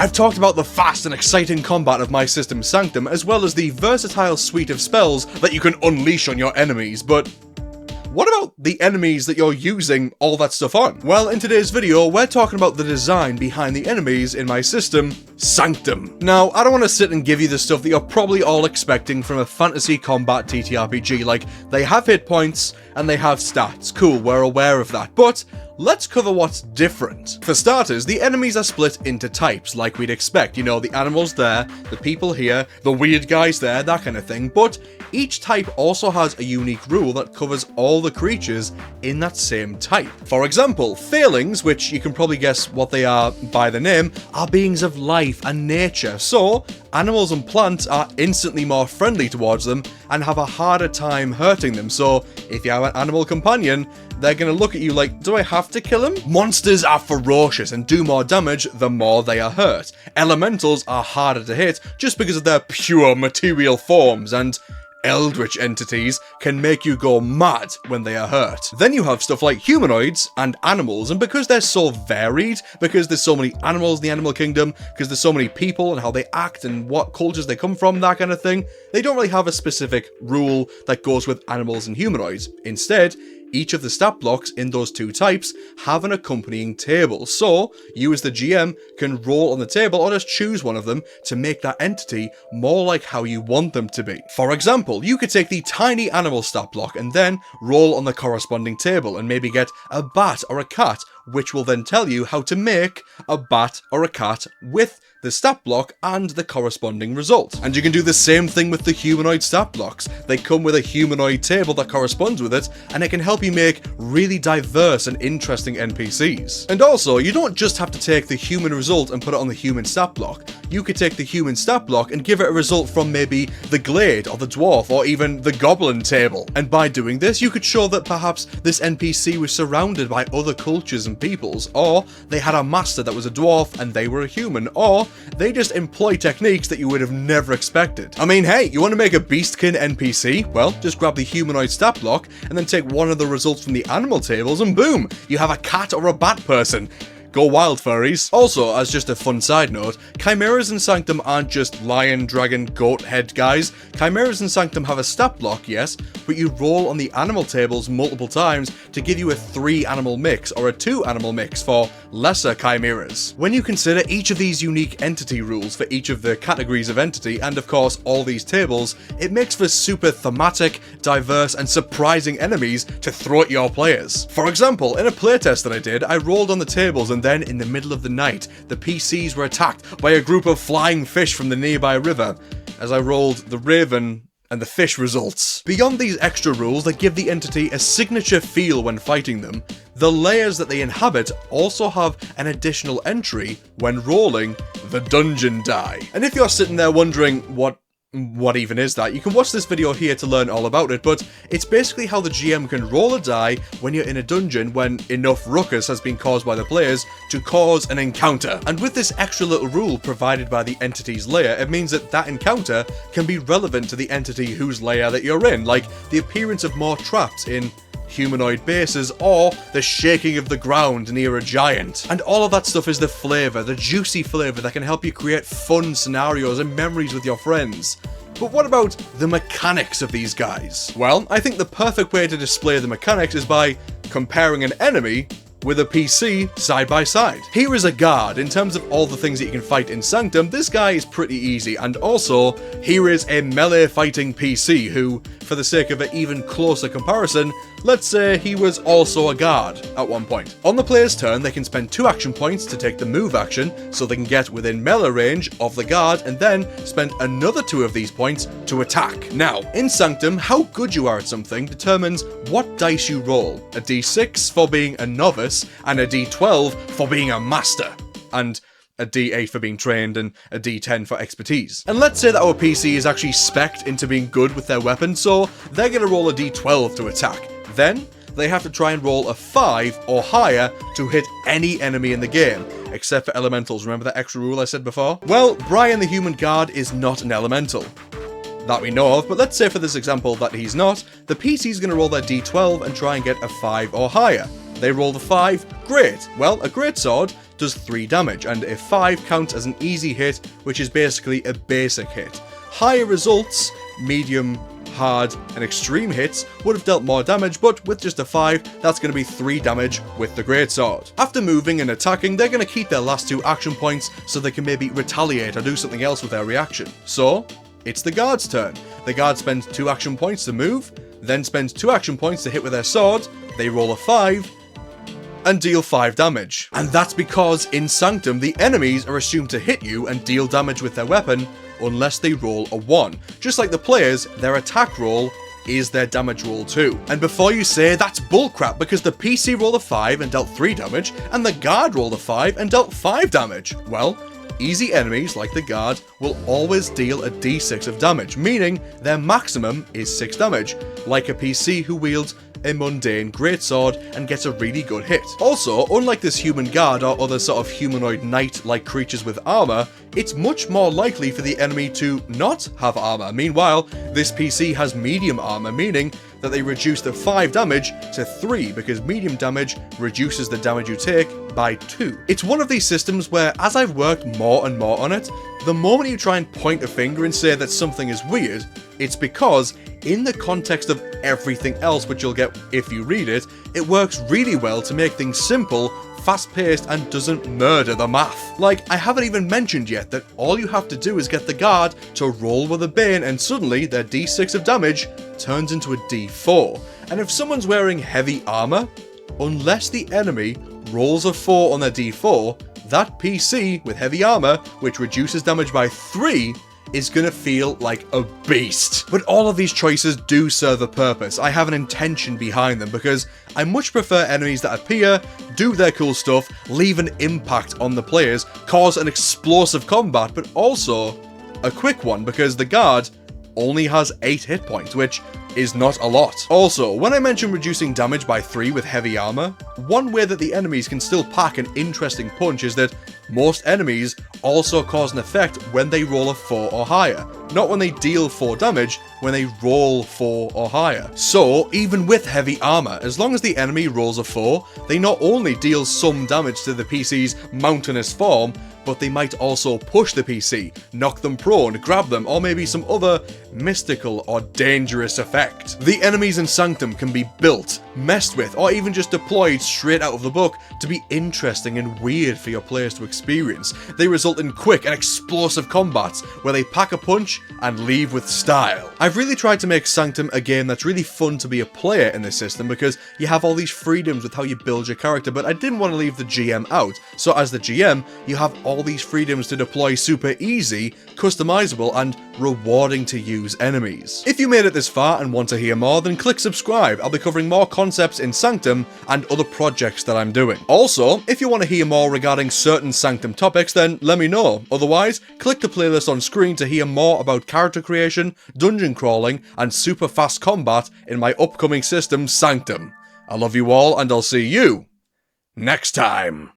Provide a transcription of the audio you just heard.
I've talked about the fast and exciting combat of my system Sanctum, as well as the versatile suite of spells that you can unleash on your enemies, but what about the enemies that you're using all that stuff on? Well, in today's video, we're talking about the design behind the enemies in my system, Sanctum. Now, I don't want to sit and give you the stuff that you're probably all expecting from a fantasy combat TTRPG, like, they have hit points and they have stats. Cool, we're aware of that, but let's cover what's different. For starters, the enemies are split into types, like we'd expect. You know, the animals there, the people here, the weird guys there, that kind of thing, but each type also has a unique rule that covers all the creatures in that same type. For example, Failings, which you can probably guess what they are by the name, are beings of life and nature, so animals and plants are instantly more friendly towards them and have a harder time hurting them, so if you have an animal companion, they're gonna look at you like, do I have to kill him? Monsters are ferocious and do more damage the more they are hurt. Elementals are harder to hit just because of their pure material forms, and eldritch entities can make you go mad when they are hurt. Then you have stuff like humanoids and animals, and because they're so varied, because there's so many animals in the animal kingdom, because there's so many people and how they act and what cultures they come from, that kind of thing, they don't really have a specific rule that goes with animals and humanoids. Instead, each of the stat blocks in those two types have an accompanying table, so you as the GM can roll on the table or just choose one of them to make that entity more like how you want them to be. For example, you could take the tiny animal stat block and then roll on the corresponding table and maybe get a bat or a cat, which will then tell you how to make a bat or a cat with the stat block and the corresponding result. And you can do the same thing with the humanoid stat blocks. They come with a humanoid table that corresponds with it, and it can help you make really diverse and interesting NPCs. And also, you don't just have to take the human result and put it on the human stat block. You could take the human stat block and give it a result from maybe the Glade or the Dwarf or even the Goblin table. And by doing this, you could show that perhaps this NPC was surrounded by other cultures and peoples, or they had a master that was a dwarf and they were a human, or they just employ techniques that you would have never expected. I mean, hey, you want to make a beastkin NPC? Well, just grab the humanoid stat block and then take one of the results from the animal tables and boom, you have a cat or a bat person. Go wild, furries. Also, as just a fun side note, Chimeras in Sanctum aren't just lion, dragon, goat head guys. Chimeras in Sanctum have a stat block, yes, but you roll on the animal tables multiple times to give you a 3-animal mix or a 2-animal mix for lesser chimeras. When you consider each of these unique entity rules for each of the categories of entity, and of course all these tables, it makes for super thematic, diverse, and surprising enemies to throw at your players. For example, in a playtest that I did, I rolled on the tables and then in the middle of the night, the PCs were attacked by a group of flying fish from the nearby river, as I rolled the raven and the fish results. Beyond these extra rules that give the entity a signature feel when fighting them, the layers that they inhabit also have an additional entry when rolling the dungeon die. And if you're sitting there wondering what even is that, you can watch this video here to learn all about it, but it's basically how the GM can roll a die when you're in a dungeon when enough ruckus has been caused by the players to cause an encounter. And with this extra little rule provided by the entity's layer, it means that that encounter can be relevant to the entity whose layer that you're in, like the appearance of more traps in humanoid bases, or the shaking of the ground near a giant. And all of that stuff is the flavour, the juicy flavour that can help you create fun scenarios and memories with your friends. But what about the mechanics of these guys? Well, I think the perfect way to display the mechanics is by comparing an enemy with a PC side by side. Here is a guard. In terms of all the things that you can fight in Sanctum, this guy is pretty easy, and also, here is a melee fighting PC who, for the sake of an even closer comparison, let's say he was also a guard at one point. On the player's turn, they can spend 2 action points to take the move action, so they can get within melee range of the guard, and then spend another 2 of these points to attack. Now, in Sanctum, how good you are at something determines what dice you roll. A d6 for being a novice, and a d12 for being a master, and a d8 for being trained, and a d10 for expertise. And let's say that our PC is actually spec'd into being good with their weapon, so they're gonna roll a d12 to attack. Then, they have to try and roll a 5 or higher to hit any enemy in the game, except for elementals. Remember that extra rule I said before? Well, Brian the Human Guard is not an elemental that we know of, but let's say for this example that he's not, the PC's gonna roll their d12 and try and get a 5 or higher. They roll the 5, great. Well, a great sword does 3 damage, and a 5 counts as an easy hit, which is basically a basic hit. Higher results, medium, hard, and extreme hits would have dealt more damage, but with just a 5, that's going to be 3 damage with the greatsword. After moving and attacking, they're going to keep their last 2 action points so they can maybe retaliate or do something else with their reaction. So, it's the guard's turn. The guard spends 2 action points to move, then spends 2 action points to hit with their sword, they roll a 5, and deal 5 damage. And that's because in Sanctum, the enemies are assumed to hit you and deal damage with their weapon unless they roll a 1. Just like the players, their attack roll is their damage roll too. And before you say that's bullcrap, because the PC rolled a 5 and dealt 3 damage, and the guard rolled a 5 and dealt 5 damage. Well, easy enemies like the guard will always deal a d6 of damage, meaning their maximum is 6 damage, like a PC who wields a mundane greatsword and gets a really good hit. Also, unlike this human guard or other sort of humanoid knight-like creatures with armor, it's much more likely for the enemy to not have armor. Meanwhile, this PC has medium armor, meaning that they reduce the 5 damage to 3, because medium damage reduces the damage you take by 2. It's one of these systems where, as I've worked more and more on it, the moment you try and point a finger and say that something is weird, it's because, in the context of everything else which you'll get if you read it, it works really well to make things simple, fast-paced, and doesn't murder the math. Like, I haven't even mentioned yet that all you have to do is get the guard to roll with a bane, and suddenly their d6 of damage turns into a d4. And if someone's wearing heavy armor, unless the enemy rolls a 4 on their d4, that PC with heavy armor, which reduces damage by 3, is gonna feel like a beast. But all of these choices do serve a purpose. I have an intention behind them, because I much prefer enemies that appear, do their cool stuff, leave an impact on the players, cause an explosive combat, but also a quick one, because the guard only has 8 hit points, which is not a lot. Also, when I mention reducing damage by 3 with heavy armor, one way that the enemies can still pack an interesting punch is that most enemies also cause an effect when they roll a 4 or higher. Not when they deal 4 damage, when they roll 4 or higher. So, even with heavy armor, as long as the enemy rolls a 4, they not only deal some damage to the PC's mountainous form, but they might also push the PC, knock them prone, grab them, or maybe some other mystical or dangerous effect. The enemies in Sanctum can be built, messed with, or even just deployed straight out of the book to be interesting and weird for your players to experience. They result in quick and explosive combats where they pack a punch and leave with style. I've really tried to make Sanctum a game that's really fun to be a player in this system, because you have all these freedoms with how you build your character, but I didn't want to leave the GM out. So as the GM, you have all these freedoms to deploy super easy, customizable, and rewarding to use enemies. If you made it this far and want to hear more, then click subscribe. I'll be covering more concepts in Sanctum and other projects that I'm doing. Also, if you want to hear more regarding certain Sanctum topics, then let me know. Otherwise, click the playlist on screen to hear more about character creation, dungeon crawling, and super fast combat in my upcoming system, Sanctum. I love you all, and I'll see you next time.